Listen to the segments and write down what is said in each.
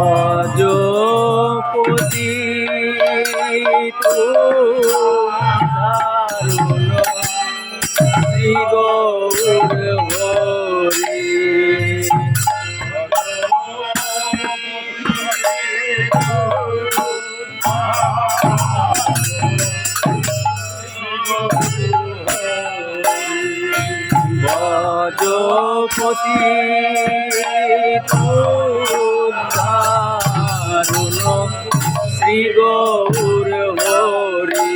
ভজপতি দারুণ শ্রী গৌর হরি ভজপতি দারুণ শ্রী গৌর হরি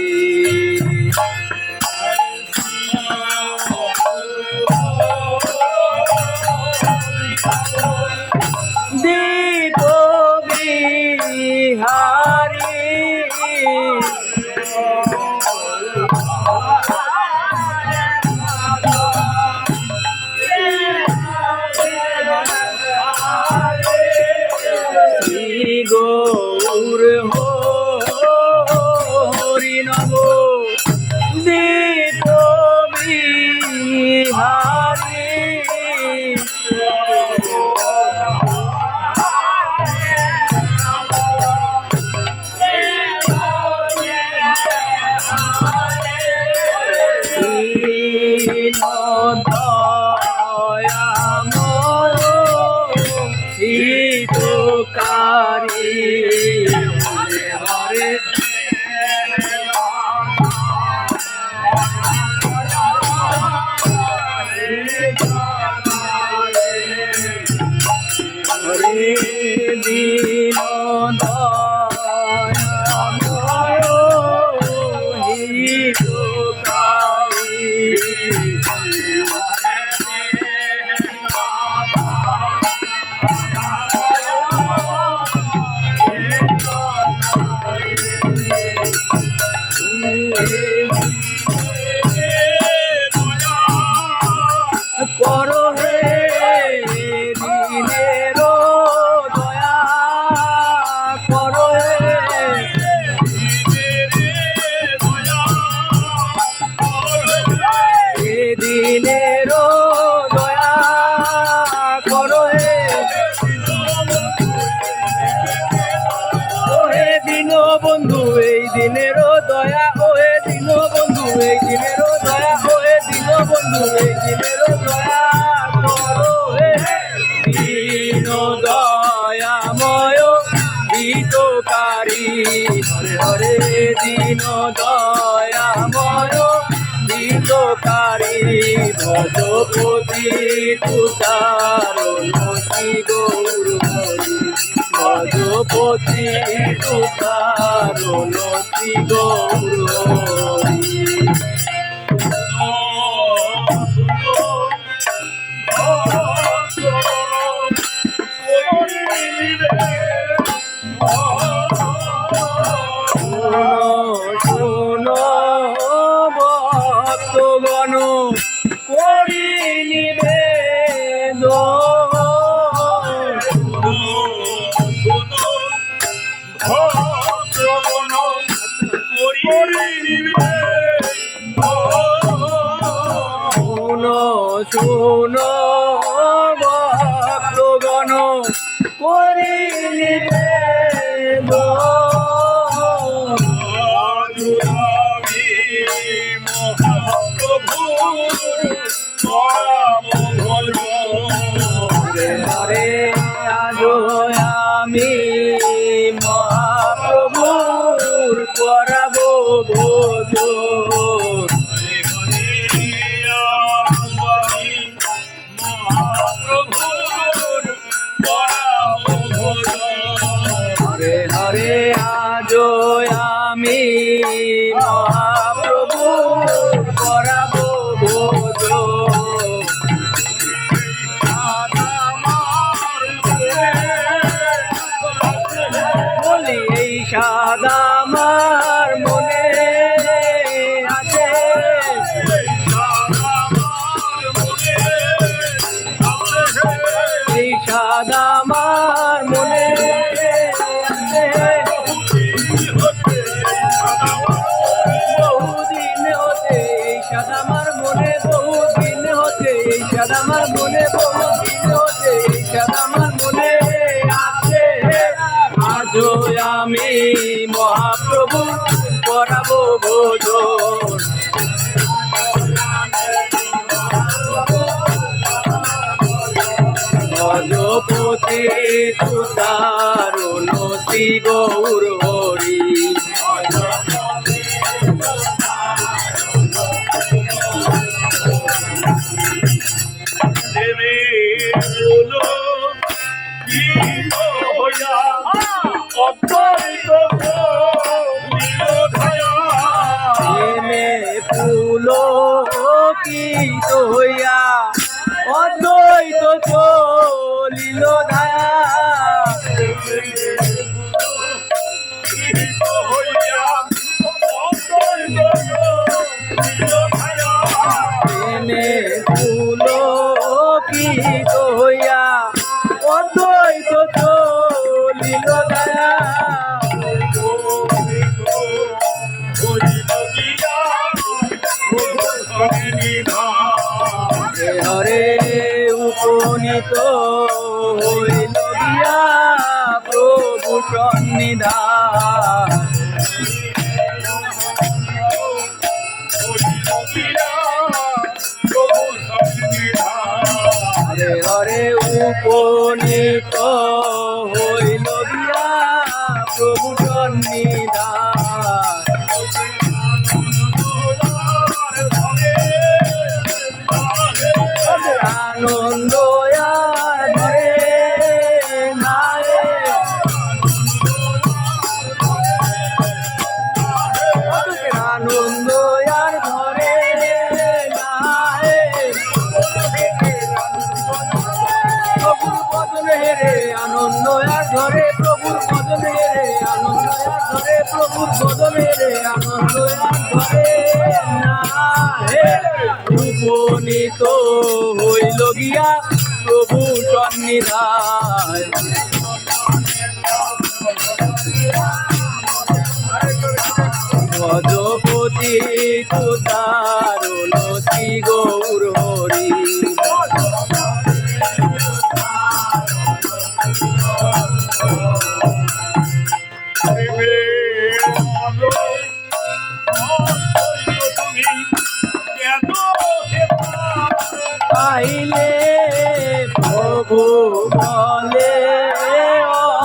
দীপ বিহারী শ্রী গৌর হরি নম দীপ বিহারী দয়াময় হিতকারী হরে হরে দীন দয়াময় হিতকারী করো হে দিনের দয়া করো হে দিনের দয়া করো হে ওহে দিন বন্ধু এই দিনের দয়া ওহে দিন বন্ধু এই দিনের দয়া ওহে দিন বন্ধু এই দিনের দয়া করো হে দীন দয়াময় হিতকারী হরে হরে দীন দয়াময় হিতকারী ভজপতি তুতারণ শ্রী গৌর হরি ভজপতি তুতারণ শ্রী গৌর হরি শোনো ভক্তগণ করি নিবেদন শোনো ভক্তগণ করি নিবেদন হরে আজ আমি মহাপ্রভুর করাবো ভোজন হরে হরে আজ আমি মহাপ্রভুর করাবো ভোজন আমি মহাপ্রভু করাবো ভোজন। ভজপতি তুতারুণ শ্রী গৌর হরি। পুলকিত হইয়া অদ্বৈত চলিল ধায়া। প্রেমে পুলকিত হইয়া অদ্বৈত চলিল ধায়া। হরে উপনীত হইল গিয়া প্রভু সন্নিধান। হরে হরে উপনীত হইল গিয়া প্রভু সন্নিধান। আনন্দ ধরে নায়ে আনন্দ ধরে নায়ে। প্রভুর বদনে রে আনন্দ ধরে, প্রভুর বদনে রে আনন্দ ধরে, প্রভুর বদনে রে আনন্দ ধরে নায়ে। উপনীত হইল গিয়া প্রভু সন্নিধান। ভজপতি তুতারুণ শ্রী গৌর হরি। আইলে প্রভু বলে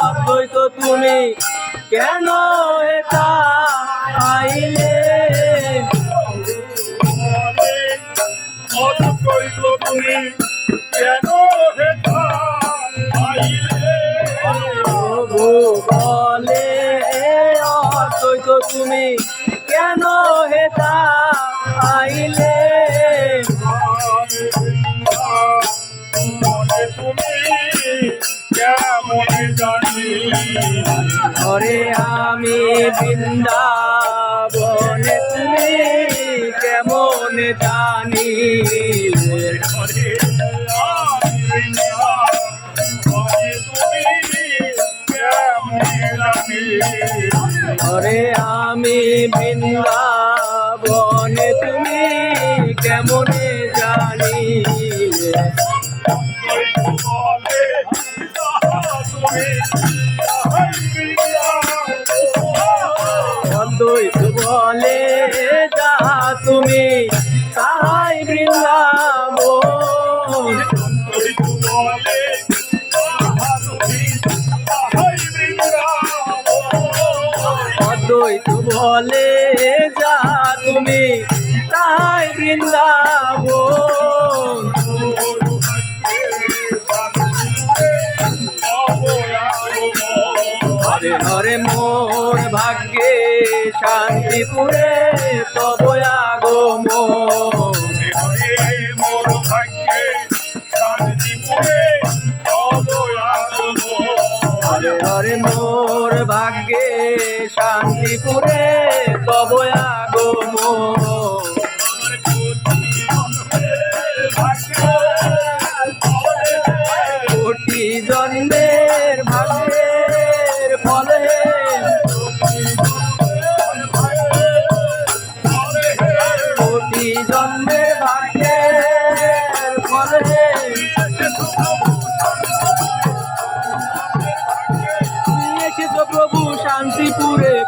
অদ্বৈত তুমি কেন এটা আইলে। অদ্বৈত তুমি কেন এটা আইলে। প্রভু বলে অদ্বৈত তুমি কেন এটা আইলে। হরে আমি বৃন্দাবনে তুমি কেমন জানি। হরে আমি বৃন্দাবনে তুমি কেমন জানি। অদ্বৈত বলে যা তুমি তাহাই বৃন্দাবন। অদ্বৈত বলে যা তুমি তাহাই বৃন্দাবন। হরে হরে মোর ভাগ্যে শান্তিপুরে তব আগমন। মোর ভাগ্যে শান্তিপুরে তব আগমন। হরে হরে মোর ভাগ্যে শান্তিপুরে তব আগমন। কোটি জন্মের ভাগ্যের ফলে কোটি জন্মের ভাগ্যের ফলে তুমি এসেছো প্রভু শান্তি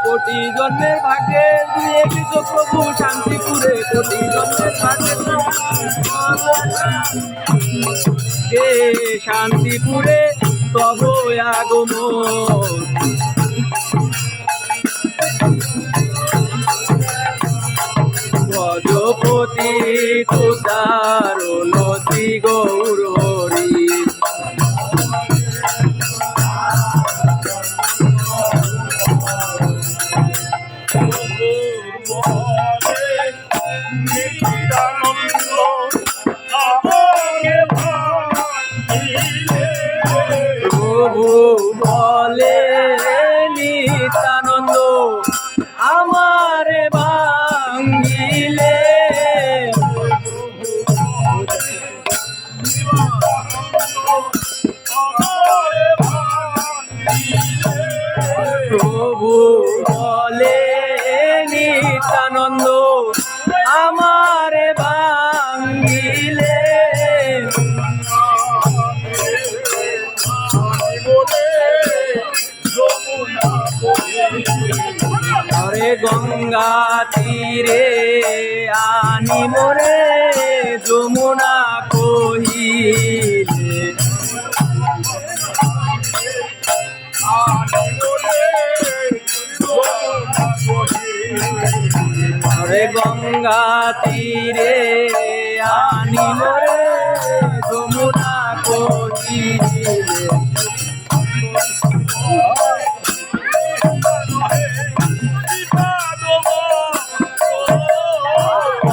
কোটি জন্মের ভাগ্যে দিয়ে কিছু প্রভু শান্তিপুরে কোটি জন্মের ভাগ্যে কে শান্তিপুরে তব আগমন গজপতি তুদারুণ শ্রী গৌর হরি প্রভু বলে নিত্যানন্দ আমারে ভাঙ্গিলে প্রভু বলে নিত্যানন্দ আমারে ভাঙ্গিলে হরে গঙ্গা তীরে আনি মোরে যমুনা কহিলে হরে গঙ্গা তীরে আনি মোরে যমুনা কহিলে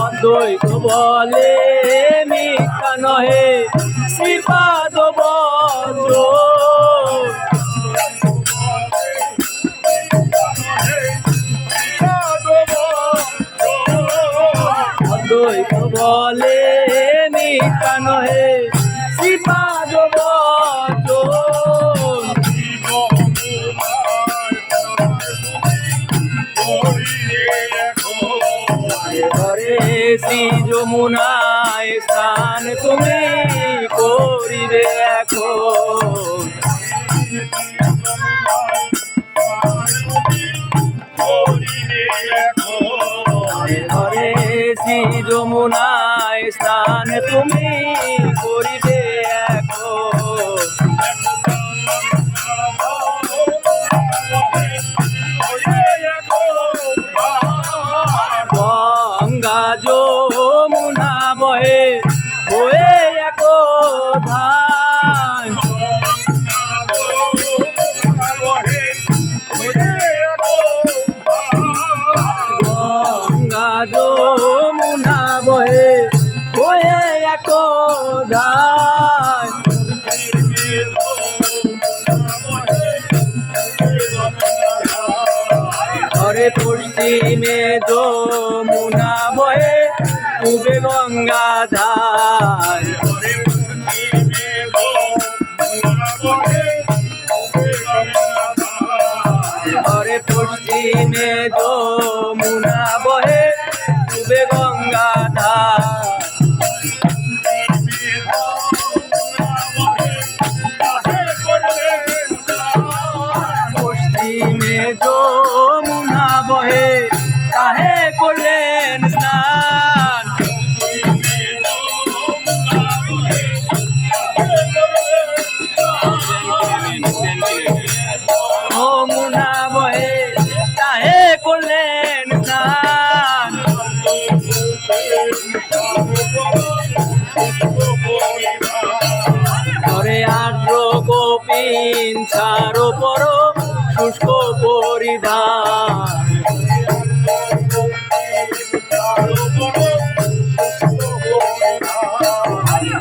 অদ্বৈত বলে মিথ্যা নহে শ্রীপাদ বজ্র অদ্বৈত বলে মিথ্যা নহে শ্রীপাদ বজ্র হরে শ্রী যমুনায় স্নান তুমি করিবে এখন হরে শ্রী যমুনায় স্নান তুমি করিবে এখন গঙ্গা যমুনা বহে হয়ে এক ধান গঙ্গা যমুনা বহে হয়ে এক ধান হরে পশ্চিমে যমুনা বহে পূবে গঙ্গা ধার হরে পশ্চিমে যমুনা বহে পূবে গঙ্গা ধার পশ্চিমে যমুনা বহে কাহে করলেন স্নান যমুনা বহে কাহে করলেন স্নান হরে আর্দ্র গোপিন ছাড়ো পর শুষ্ক পরিধান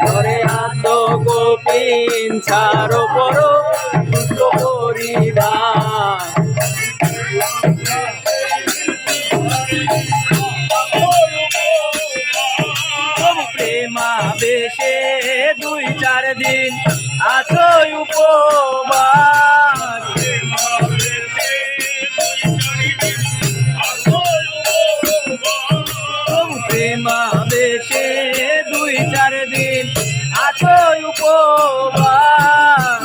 হরে আর্দ্র গোপিন ছাড়ো পর শুষ্ক পরিধান প্রেমা বেশে 2-4 দিন আছো উপবাস প্রেমা বেশে 2-4 দিন আছো উপবাস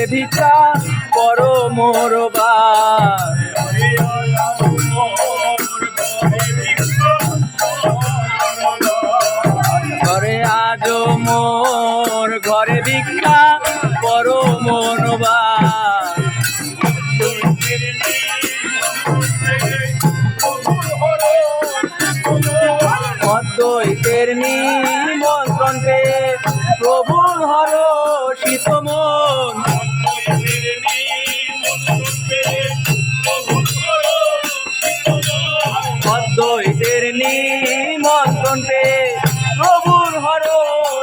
ঘরে ভিক্ষা করো মোর বার। ঘরে আজো মোর ঘরে ভিক্ষা করো মোর বার। অদ্বৈতের নিমন্ত্রণ পেয়ে প্রভুর হর শীত মন। অদ্বৈতের নিমন্ত্রণ পেয়ে প্রভুর হর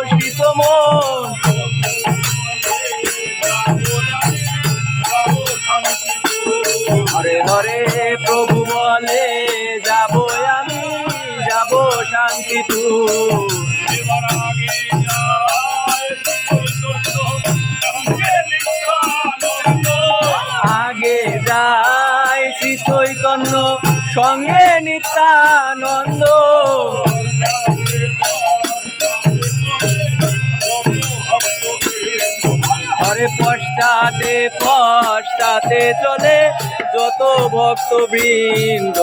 শীত মন। হরে হরে প্রভু বলে যাব আমি যাব শান্তিপুর। আগে যায় শ্রী চৈতন্য সঙ্গে নিত্যানন্দ। হরে পশ্চাতে পশ্চাতে চলে যত ভক্তবৃন্দ।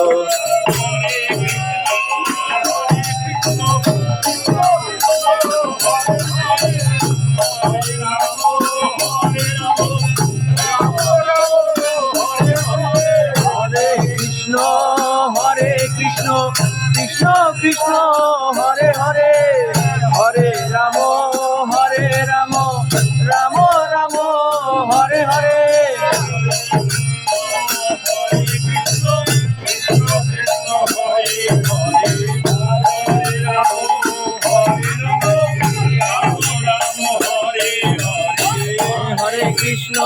হরে কৃষ্ণ কৃষ্ণ কৃষ্ণ হরে হরে, হরে রাম রাম রাম হরে হরে। হরে কৃষ্ণ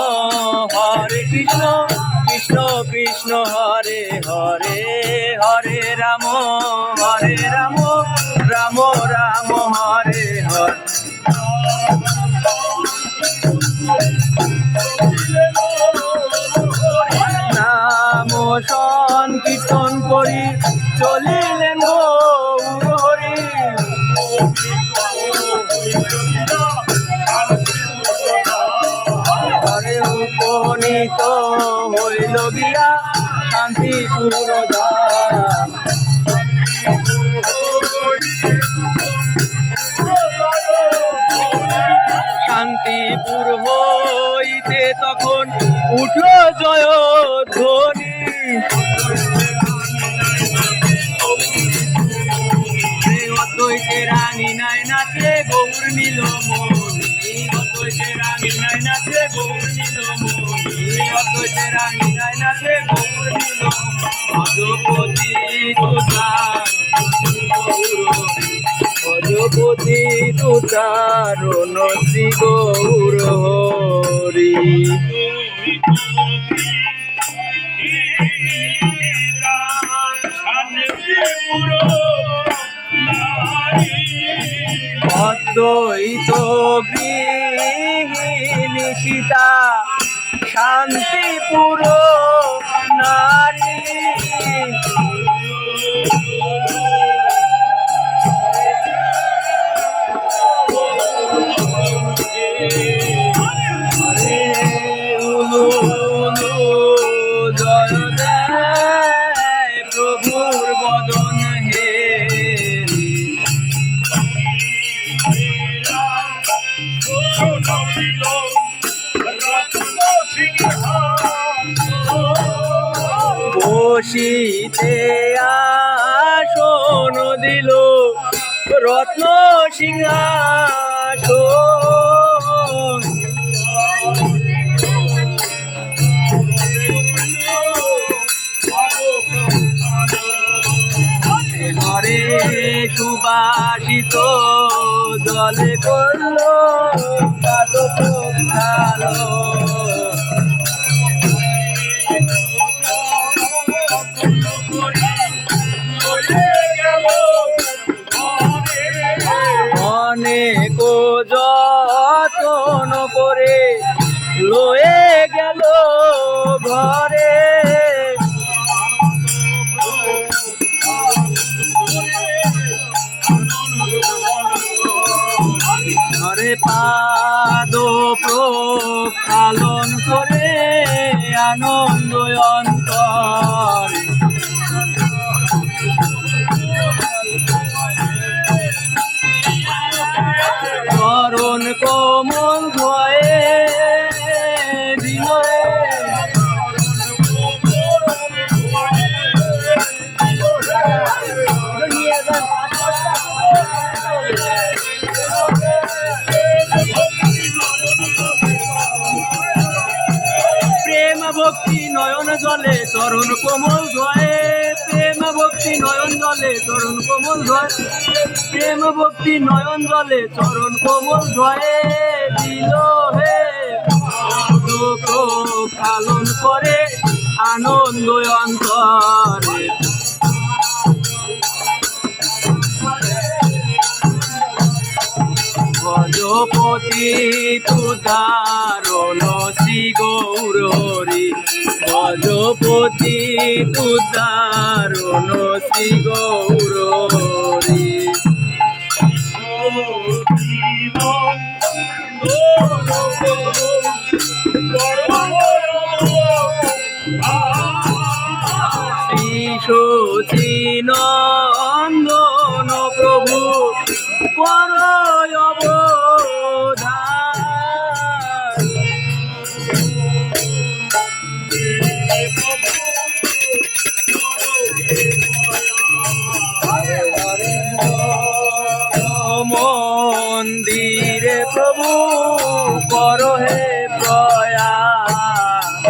কৃষ্ণ কৃষ্ণ হরে হরে, হরে রাম রাম রাম হরে হরে। নাম সংকীর্তন করি চলিলেন গৌর হরি। হরে উপনীত হইল গিয়া শান্তিপুর ধাম। শান্তিপুর হইতে তখন উঠল জয় ধ্বনি। অদ্বৈতে রানী নাই নাচে গৌর নীলমণি। অদ্বৈতে রানী নাই নাচে গৌর নীলমণি। অদ্বৈতে রানী নাই নাচে গৌর নীলমণি। ভজপতি তুষার ভজপতি তুষারণ শ্রী গৌর হরি। অদ্বৈত গৃহিণী সীতা শান্তিপুর নারী। জয় দেয় প্রভুর বদন হে। বসিতে আসন দিল রত্ন সিংহাসন। ঘরে সুবাসিত জলে করল খালো। অনেক যত্ন করে লয়ে গেল ঘরে। ঘরে পাদ প্রক্ষালন লালন করে আনন্দ অন্তর চরণ কোমল ধয়ে দিনয়ে প্রেম ভক্তি নয়ন জলে চরণ কোমল ধয়ে প্রেম ভক্তি নয়ন জলে চরণ কোমল ধয় প্রেম ভক্তি নয়ন জলে চরণ কোমল ধয়ে দিল হে পালন করে আনন্দ অন্তরে ভজপতি তুদারণ শ্রী গৌর হরি ভজপতি তুদারণ শ্রী গৌর হরি শ্রী সচিনন্দন প্রভু কর অবদান মন্দিরে প্রভু কর হে প্রয়াস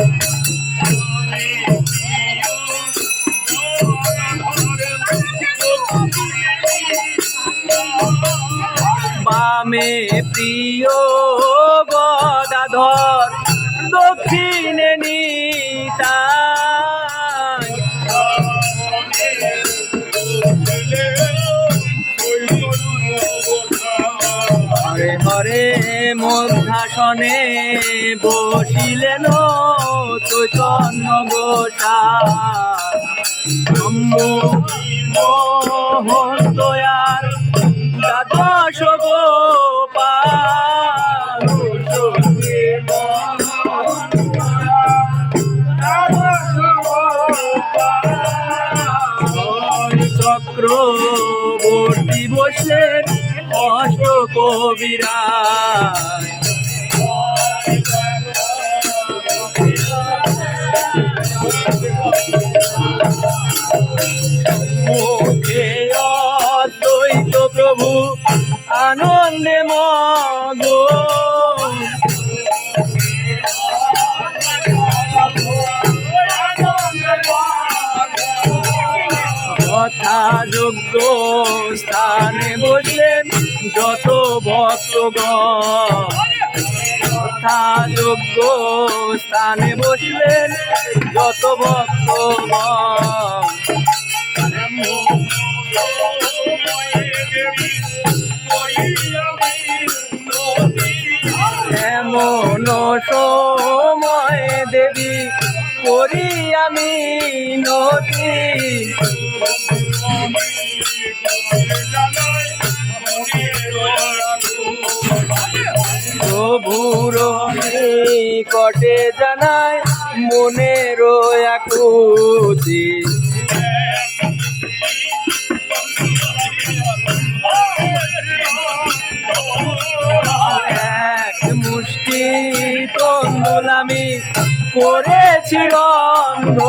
বামে প্রিয় গদাধর দক্ষিণে নিতাই হরে হরে মধ্যাসনে বসিলেন চৈতন্য গোসাই মোহন দয়ার দ্বাদশ গোপাল চক্রবর্তী বসলেন অষ্ট কবিরা মুখে অদ্বৈত প্রভু আনন্দে মগ্ন যথাযোগ্য স্থানে বসলেন যত ভক্তগণ যথাযোগ্য স্থানে বসলেন যত ভক্তগণ এমন সময় দেবী করি আমি নতি প্রভুর নিকটে জানায় মনের আকুতি এক মুষ্টি তন্ডুল আমি করেছি রন্ধ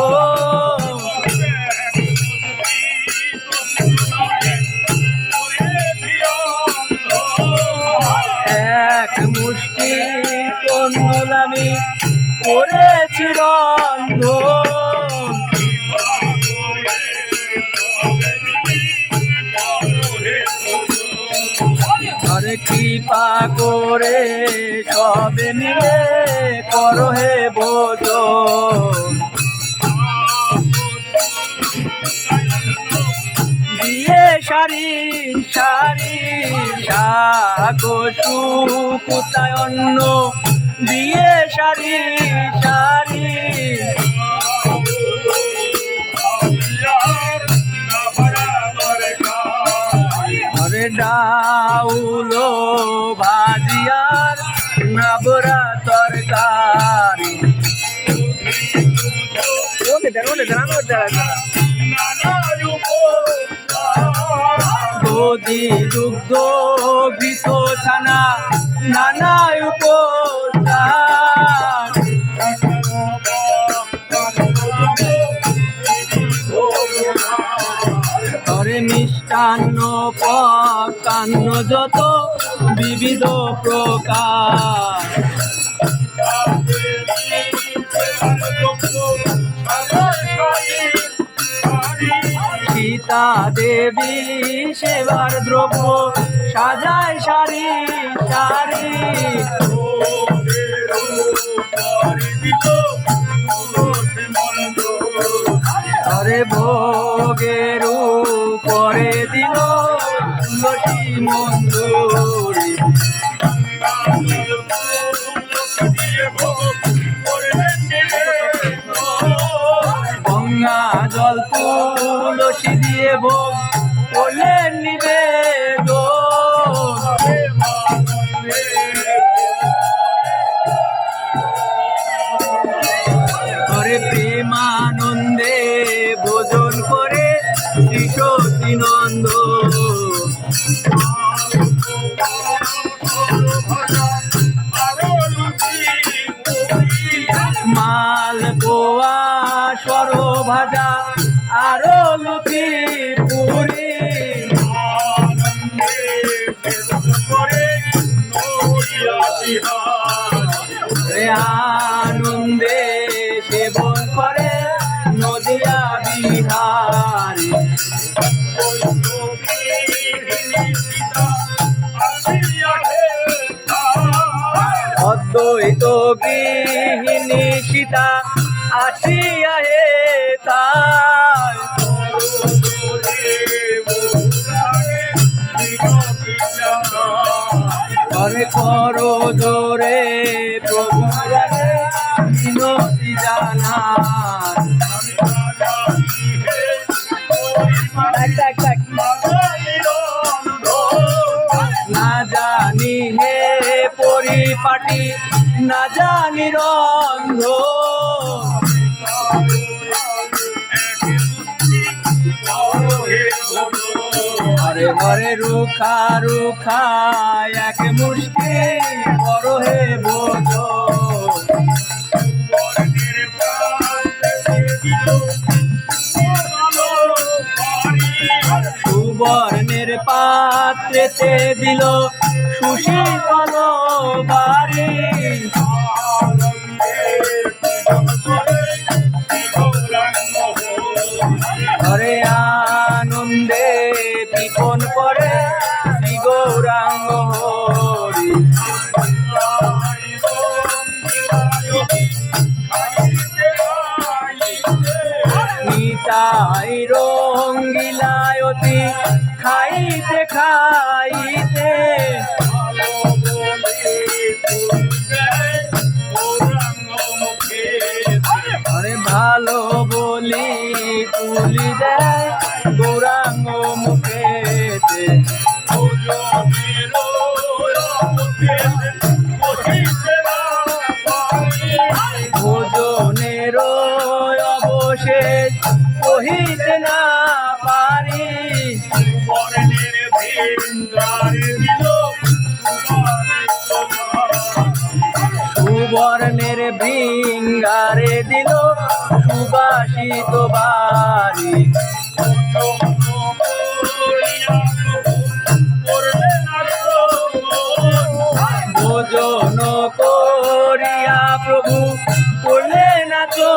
এক মুষ্টি তন্ডুল আমি করেছি রন্ধ আরে কৃপা করে সবে মিলে করো হে ভোজন দিয়ে সারি সারি শাক সুকুতায় অন্ন দিয়ে সারি সারি আরে ডাউলো ভাজিয়ার রান্না বড়া তরকারি দধি দুগ্ধ ঘৃত ছানা নানা উপচার তরে মিষ্টান্ন পকান্ন যত বিবিধ প্রকার সীতা দেবী সেবার দ্রব্য সাজায় সারি সারি আরে ভোগের উপরে দিল তুলসী মঞ্জুরি গঙ্গা জল তুলসী দিয়ে ভোগ করলেন নিবেদন করে প্রেমানন্দে ভোজন করে শ্রী সতীনন্দ মাল পোয়া সর ভাজা আরো লুচি পুরি আনন্দে সেবন করে নদিয়া বিহারী অদ্বৈত গৃহিণী সীতা আসিয়া হে তাই করে করো জোরে প্রভু মিনতি জানান না জানি হে পরিপাটি না জানি রন্ধ ঘরে ঘরে রুখা রুখা এক মুষ্টি বড় হে বোঝ সুবর্ণের পাত্রেতে দিল সুশীতল বাড়ি ঘরে আনন্দে পিপন করে শ্রী গৌরাঙ্গ হরি নিতাই রঙ্গিলায়তি খাইতে খাইতে আরে ভালো বলি তুলি দেয় গৌরাঙ্গ মুখেতে ভোজনের অবশেষ কহিতে না পারি সুবর্ণের ভিঙ্গারে দিল সুবাসিত বাড়ি ভোজন করিয়া প্রভু করলে না তো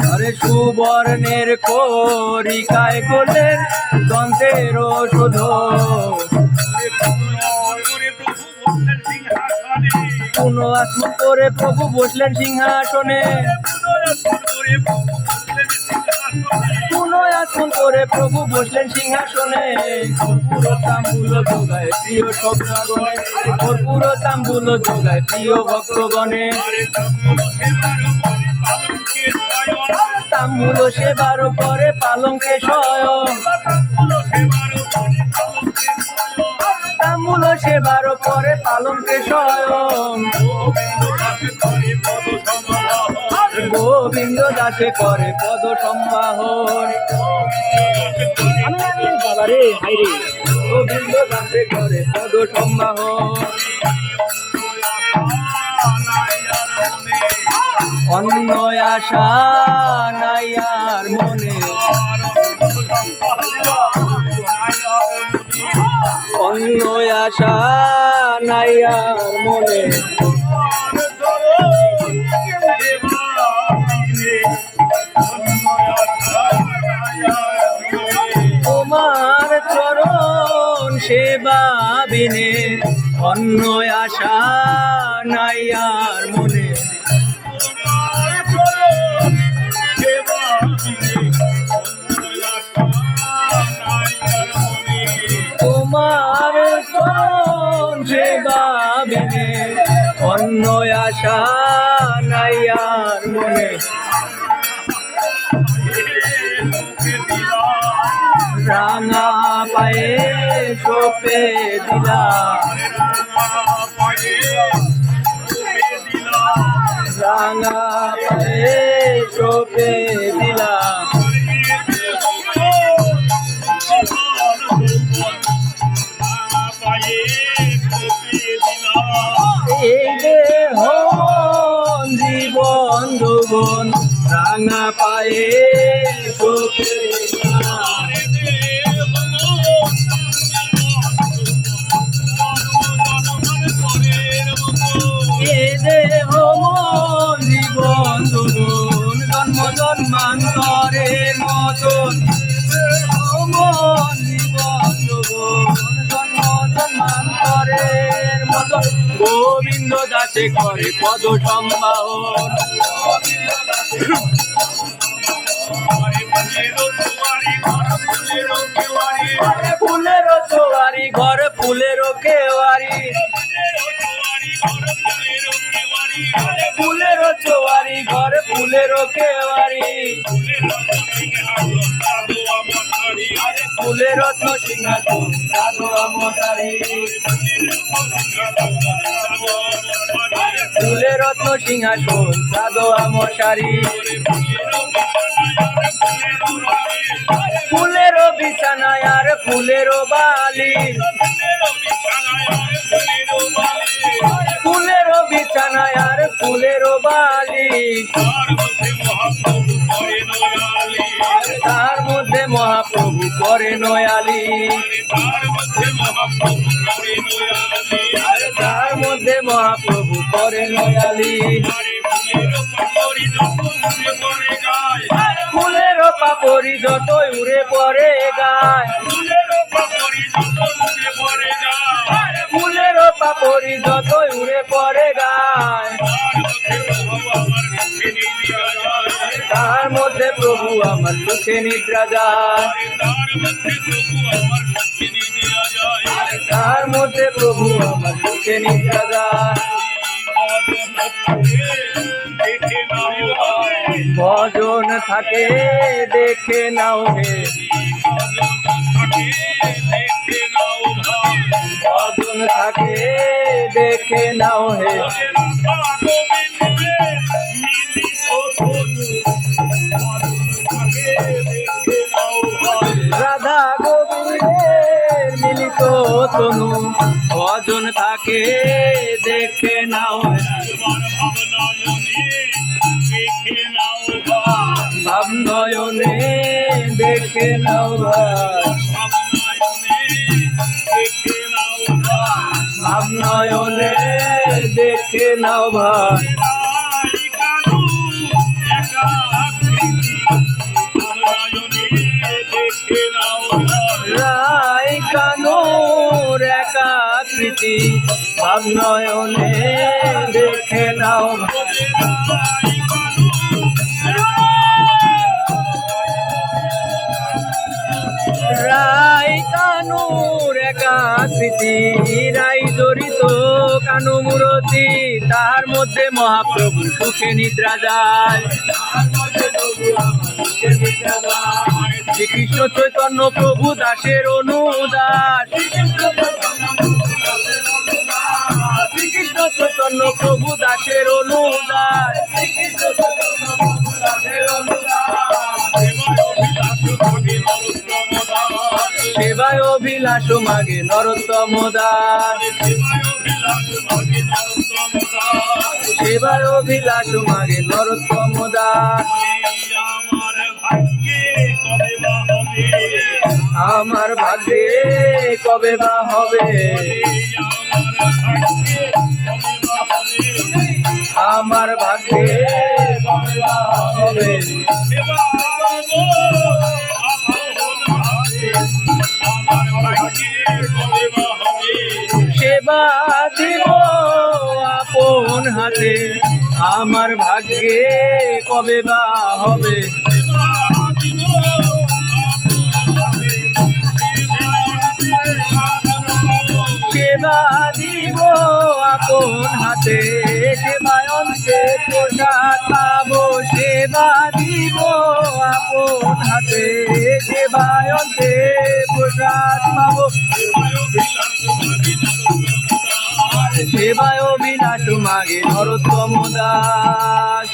আরে সুবর্ণের করিকায় করলেন দন্তের শোধ পুনঃ আসমন করে প্রভু বসলেন সিংহাসনে পুনঃ আসমন করে প্রভু বসলেন সিংহাসনে কর্পূর তাম্বুল যোগায় প্রিয় শব্দগণে কর্পূর তাম্বুল যোগায় প্রিয় ভক্তগণে তাম্বুল সেবার পরে পালঙ্কে শয়ন তাম্বুল সেবার পরে পালঙ্কে শয়ন গোবিন্দ দাসে করে পদ সম্বাহন বাবারে হাইরে গোবিন্দ দাসে করে পদ সম্বাহন অন্য আশা নাই আর মনে অন্য আশা নাই আর মনে তোমার চরণ সেবা বিনে অন্য আশা নাই আর মনে তোমার চরণ সেবা বিনে অন্য আশা নাই আর মনে রাঙা পায়ে সোপে দিলা রাঙা পায়ে সোপে দিলা এই দেহ জীবন যৌবন রাঙা পায়ে সোপে দিলা দেহ জীবন যৌবন জন্ম জন্মান্তরের মতন জীবন যৌবন জন্ম জন্মান্তরের মতন গোবিন্দ দাসে করে পদ সম্বাহন ফুলের চোয়ারি ঘর ফুলের কেওয়ারি ফুলের চোয়ারি ঘর ফুলের কেওয়ারি ফুলের রত্ন সিংহাসন সাধু আমতারি ফুলের রত্ন সিংহাসন সাধু আমসারি ফুলের বিছানায় আর ফুলের বালি ফুলের বিছানায় আর ফুলের বালি তার মধ্যে মহাপ্রভু করে নয়ালি তার মধ্যে মহাপ্রভু করে নয়ালি ফুলের পাপড়ি যতই উড়ে পড়ে গায় ফুলের পাপড়ি যতই উড়ে পড়ে গায় তার মধ্যে প্রভু আমার সুখে নিদ্রা যায় তার মধ্যে প্রভু আমার সুখে নিদ্রা যায় ভজন থাকে দেখে নাও হে ভজন থাকে দেখে নাও হে রাধা গোবিন্দের মিলিত তনু ভজন থাকে দেখে নাও ভাব নয়নে দেখে নাও ভাব নয়নে দেখে নাও ভাই রাই কানুর একাকৃতি ভাব নয়নে দেখে নাও রাই কানুর একাকৃতি রাই জড়িত কানু মূরতি তার মধ্যে মহাপ্রভু সুখে নিদ্রা যায় শ্রীকৃষ্ণ চৈতন্য প্রভু দাসের অনুদাস, শ্রীকৃষ্ণ চৈতন্য প্রভু দাসের অনুদাস, সেবায় অভিলাষ মাগে নরোত্তম দাস, সেবায় অভিলাষ মাগে নরোত্তম দাস। আমার ভাগ্যে কবে বা হবে, আমার ভাগ্যে কবে বা হবে, সেবা দিব আপন হাতে, আমার ভাগ্যে কবে বা হবে, সেবা দিব আপন হাতে, সেবায়ন্তে প্রসাদ পাবো, সেবা দিব আপন হাতে, সেবায়ন্তে প্রসাদ পাবো, সেবায় অভিলাষ মাগে নরোত্তম দাস।